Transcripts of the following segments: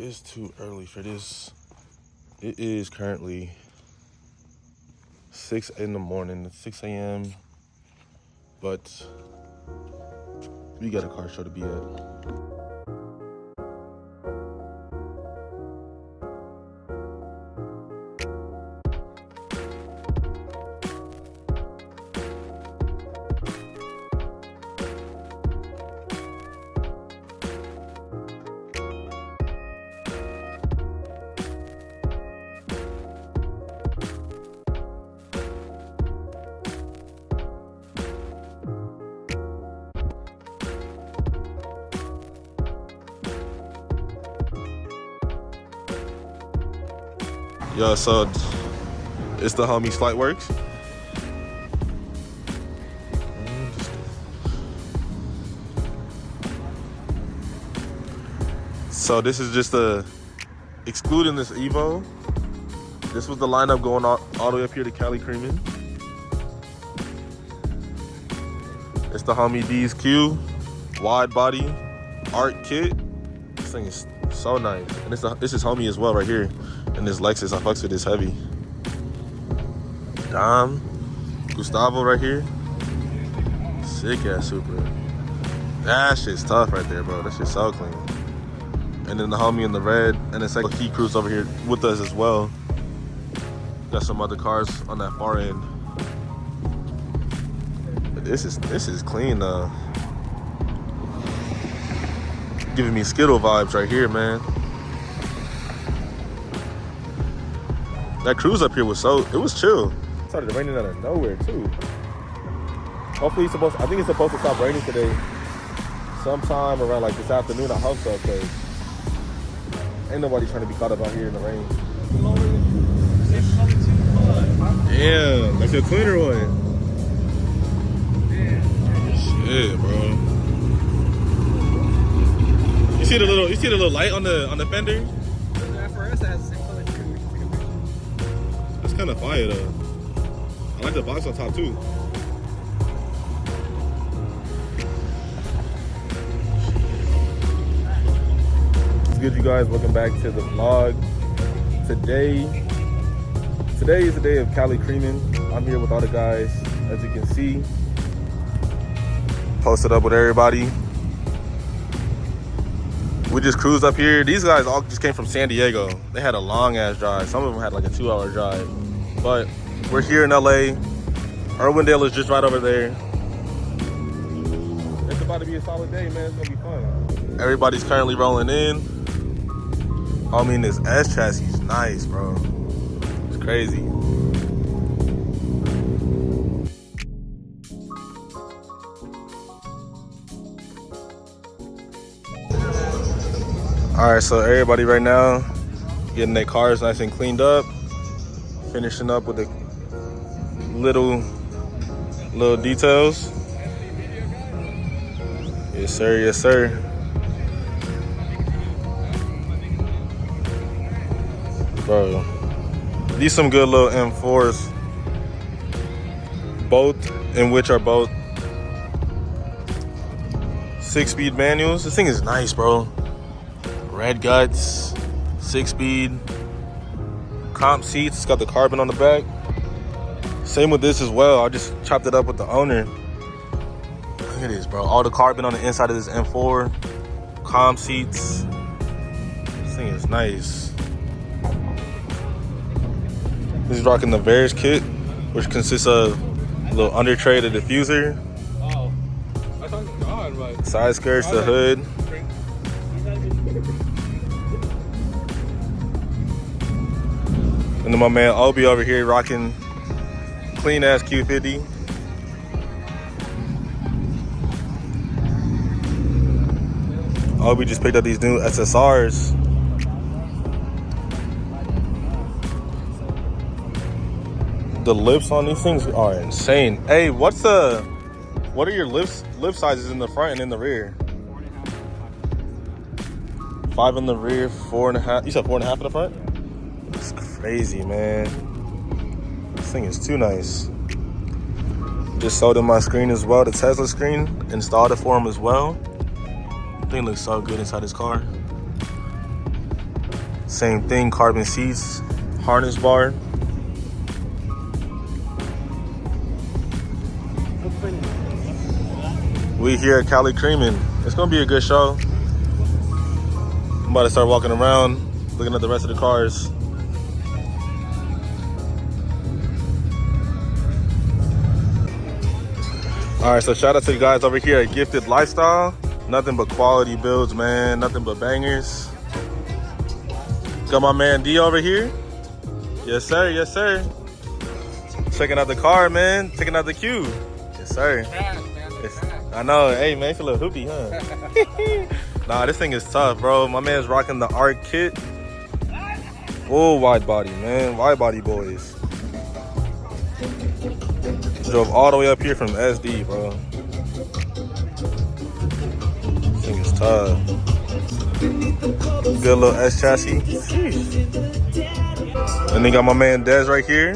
It's too early for this. It is currently 6 in the morning. It's 6 a.m. But we got a car show to be at. Yo, so it's the homie Slightworks. So this is just excluding this Evo. This was the lineup going all the way up here to Cali creaming. It's the homie D's Q wide body art kit. This thing is so nice, and this is homie as well right here. And this Lexus, I fucks with this heavy. Dom, Gustavo right here. Sick ass Supra. That shit's tough right there, bro. That shit's so clean. And then the homie in the red, and the second Key Cruise over here with us as well. Got some other cars on that far end. But this is clean though. Giving me Skittle vibes right here, man. That cruise up here was it was chill. It started raining out of nowhere too. Hopefully I think it's supposed to stop raining today. Sometime around like this afternoon, I hope so, cause ain't nobody trying to be caught up out here in the rain. Damn, that's your cleaner one. Shit, bro. You see the little light on the fender? For us, it has the same color. That's kind of fire though. I like the box on top too. What's good, you guys? Welcome back to the vlog. Today is the day of Cali creaming. I'm here with all the guys, as you can see. Posted up with everybody. We just cruised up here. These guys all just came from San Diego. They had a long ass drive. Some of them had like a 2-hour drive. But we're here in LA. Irwindale is just right over there. It's about to be a solid day, man. It's gonna be fun. Everybody's currently rolling in. I mean, this S chassis is nice, bro. It's crazy. All right, so everybody right now getting their cars nice and cleaned up, finishing up with the little details. Yes, sir. Yes, sir. Bro, these some good little M4s, both 6-speed manuals. This thing is nice, bro. Red guts, 6-speed, comp seats. It's got the carbon on the back. Same with this as well. I just chopped it up with the owner. Look at this, bro. All the carbon on the inside of this M4. Comp seats. This thing is nice. This is rocking the Bears kit, which consists of a little under tray, the diffuser. Oh, I thought it was gone, but Side skirts, the hood. And then my man Obi over here rocking clean ass Q50. Obi just picked up these new SSRs. The lips on these things are insane. Hey, what are your lip sizes in the front and in the rear? 5 in the rear, 4.5. You said 4.5 in the front? That's crazy, man. This thing is too nice. Just sold in my screen as well, the Tesla screen. Installed it for him as well. Thing looks so good inside his car. Same thing, carbon seats, harness bar. We here at Cali creaming. It's gonna be a good show. I'm about to start walking around, looking at the rest of the cars. All right, so shout out to you guys over here at Gifted Lifestyle. Nothing but quality builds, man. Nothing but bangers. Got my man D over here. Yes, sir. Yes, sir. Checking out the car, man. Checking out the queue. Yes, sir. I know. Hey, man, it's a little hoopy, huh? Nah, this thing is tough, bro. My man's rocking the ARC kit. Full wide body, man. Wide body boys. Drove all the way up here from SD, bro. This thing is tough. Good little S chassis. And then got my man Dez right here.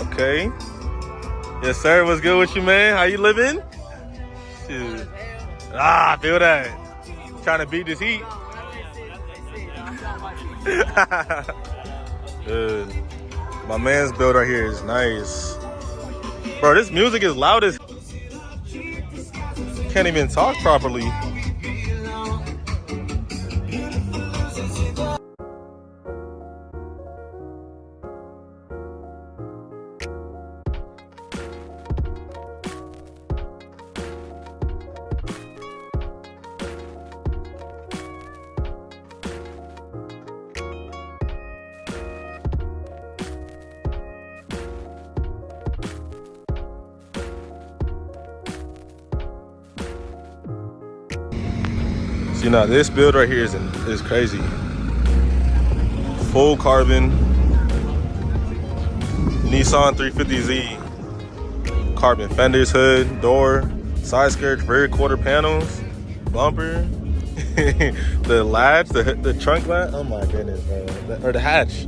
Okay. Yes, sir. What's good with you, man? How you living? Shoot. Ah, I feel that. Trying to beat this heat. Good. My man's build right here is nice. Bro, this music is loud as... Can't even talk properly. See, now this build right here is crazy. Full carbon Nissan 350Z. Carbon fenders, hood, door, side skirts, rear quarter panels, bumper, the latch, the trunk latch. Oh my goodness, bro. Or the hatch.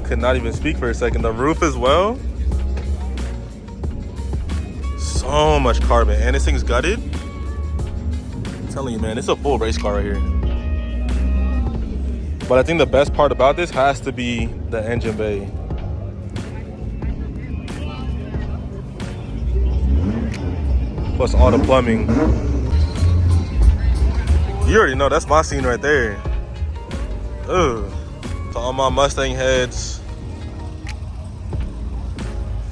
Could not even speak for a second. The roof as well. So much carbon, and this thing's gutted. I'm telling you, man, it's a full race car right here. But I think the best part about this has to be the engine bay. Plus all the plumbing. You already know that's my scene right there. Ugh. To all my Mustang heads.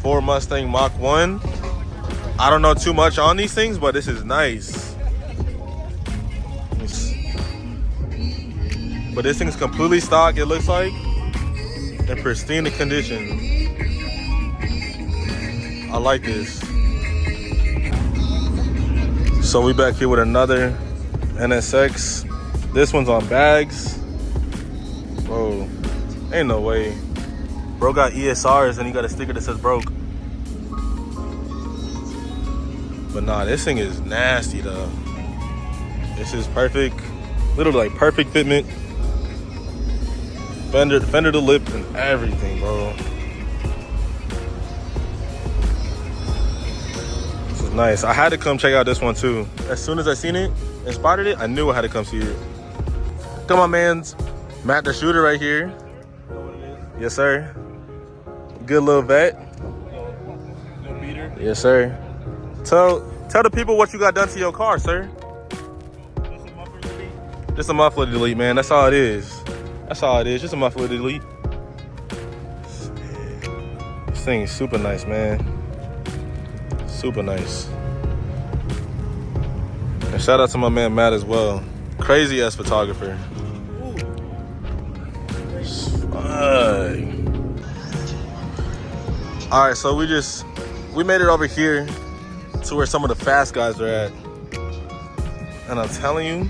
Ford Mustang Mach 1. I don't know too much on these things, but this is nice. But this thing's completely stock, it looks like, in pristine condition. I like this. So we back here with another NSX. This one's on bags. Bro, ain't no way. Bro got ESRs and he got a sticker that says broke. But nah, this thing is nasty though. This is perfect, literally like perfect fitment. Fender to lip and everything, bro. This is nice. I had to come check out this one too. As soon as I seen it and spotted it, I knew I had to come see it. Got my man's Matt the Shooter right here. Yes, sir. Good little vet. No beater. Yes, sir. Tell the people what you got done to your car, sir. Just a muffler delete. Just a muffler delete, man. That's all it is. That's all it is, just a muffler delete. This thing is super nice, man. Super nice. And shout out to my man Matt as well. Crazy ass photographer. All right, so we made it over here to where some of the fast guys are at. And I'm telling you,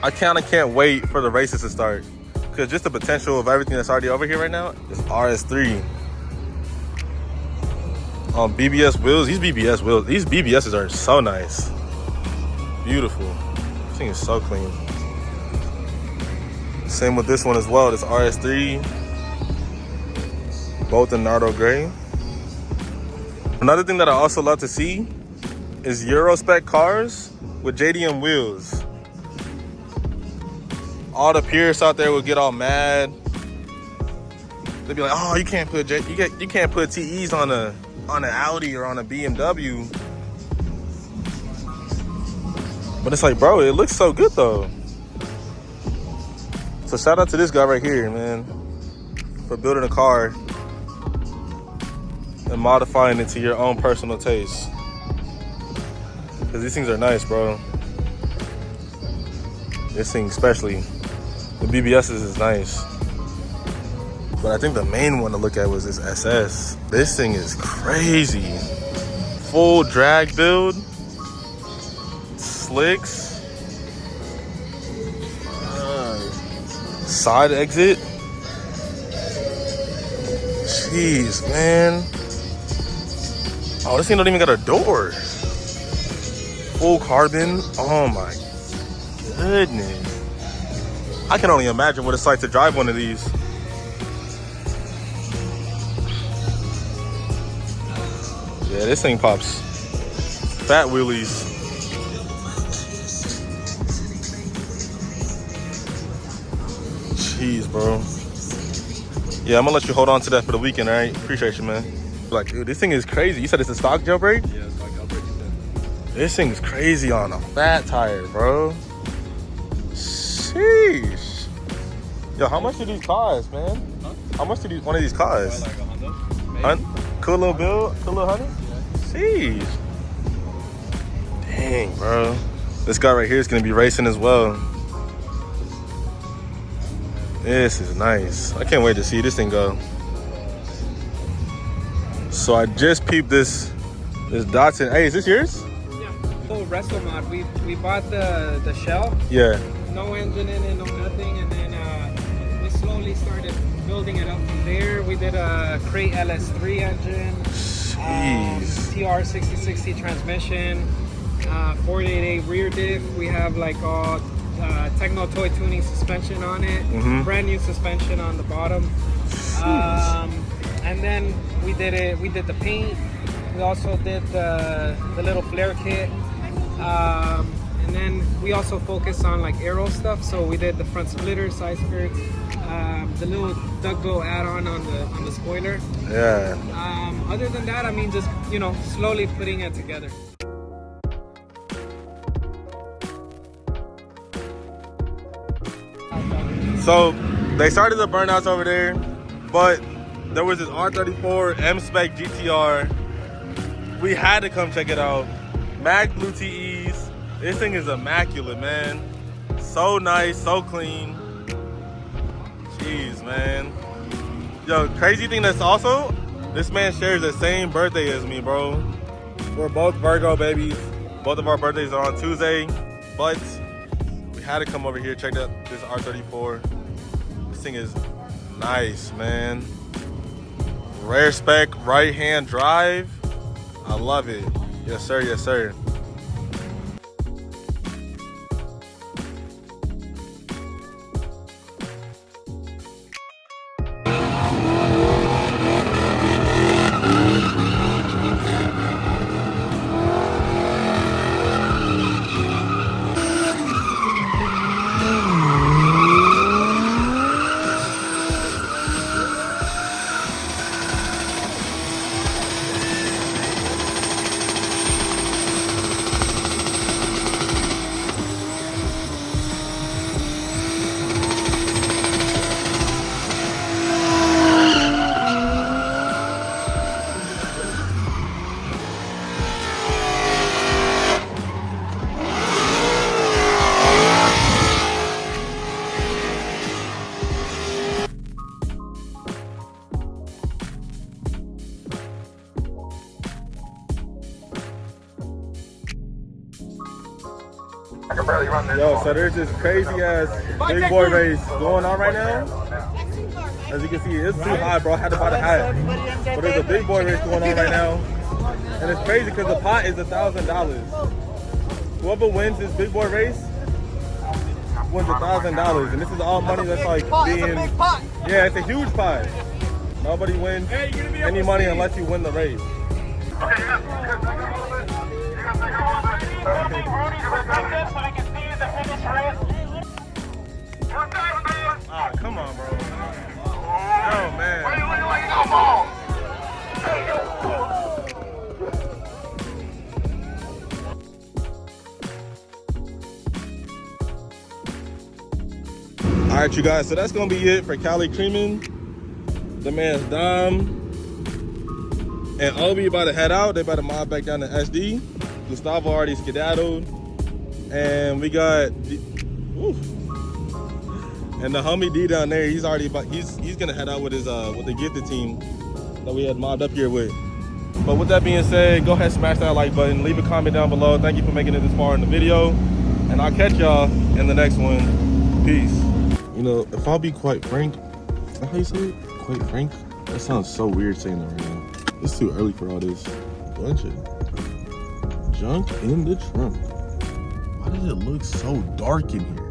I kind of can't wait for the races to start, because just the potential of everything that's already over here right now is RS3 on BBS Wheels. These BBSs are so nice, beautiful. This thing is so clean. Same with this one as well. This RS3, both in Nardo gray. Another thing that I also love to see is Euro spec cars with JDM wheels. all the purists out there would get all mad. They'd be like, "Oh, you can't put you can't put TEs on an Audi or on a BMW." But it's like, bro, it looks so good though. So shout out to this guy right here, man, for building a car and modifying it to your own personal taste. Because these things are nice, bro. This thing especially. The BBS's is nice. But I think the main one to look at was this SS. This thing is crazy. Full drag build. Slicks. Side exit. Jeez, man. Oh, this thing don't even got a door. Full carbon. Oh my goodness. I can only imagine what it's like to drive one of these. Yeah, this thing pops fat wheelies. Jeez, bro. Yeah, I'm gonna let you hold on to that for the weekend, all right? Appreciate you, man. Like, dude, this thing is crazy. You said it's a stock jailbreak? Yeah, it's like jailbreak. This thing is crazy on a fat tire, bro. Sheesh. Yo, how much do these cost, man? Huh? How much do one of these cost? Like $100. Cool little build? Cool little honey? Sheesh. Dang, bro. This guy right here is gonna be racing as well. This is nice. I can't wait to see this thing go. So I just peeped this Datsun. Hey, is this yours? Yeah. So Resto Mod, we bought the shell. Yeah. No engine in it, no nothing, and then we slowly started building it up from there. We did a Crate LS3 engine, TR6060 transmission, 488 rear diff. We have like all Techno Toy tuning suspension on it, brand new suspension on the bottom. And then we did the paint. We also did the little flare kit. And then we also focused on like aero stuff. So we did the front splitter, side skirts, the little Duggo add-on on the spoiler. Yeah. Other than that, I mean, just, you know, slowly putting it together. So they started the burnouts over there, but there was this R34 M-Spec GTR. We had to come check it out. Mag Blue TEs. This thing is immaculate, man. So nice, so clean. Jeez, man. Yo, crazy thing that's also, this man shares the same birthday as me, bro. We're both Virgo babies. Both of our birthdays are on Tuesday, but we had to come over here, check out this R34. This thing is nice, man. Rare spec, right-hand drive. I love it. Yes, sir, yes, sir. Yo, so there's this crazy ass big boy race going on right now. As you can see, it's too hot, bro. I had to buy the hat. But there's a big boy race going on right now. And it's crazy because the pot is $1,000. Whoever wins this big boy race wins $1,000. And this is all money that's like being... Yeah, it's a huge pot. Nobody wins any money unless you win the race. All right, you guys, so that's gonna be it for Cali Creaming. The man's Dom and Obi about to head out. They about to mob back down to SD. Gustavo already skedaddled. And we got, and the homie D down there, he's already about, he's gonna head out with his with the gifted team that we had mobbed up here with. But with that being said, go ahead, smash that like button, leave a comment down below. Thank you for making it this far in the video, and I'll catch y'all in the next one. Peace. You know, if I'll be quite frank, is that how you say it? Quite frank? That sounds so weird saying that right now. It's too early for all this. Bunch of junk in the trunk. Why does it look so dark in here?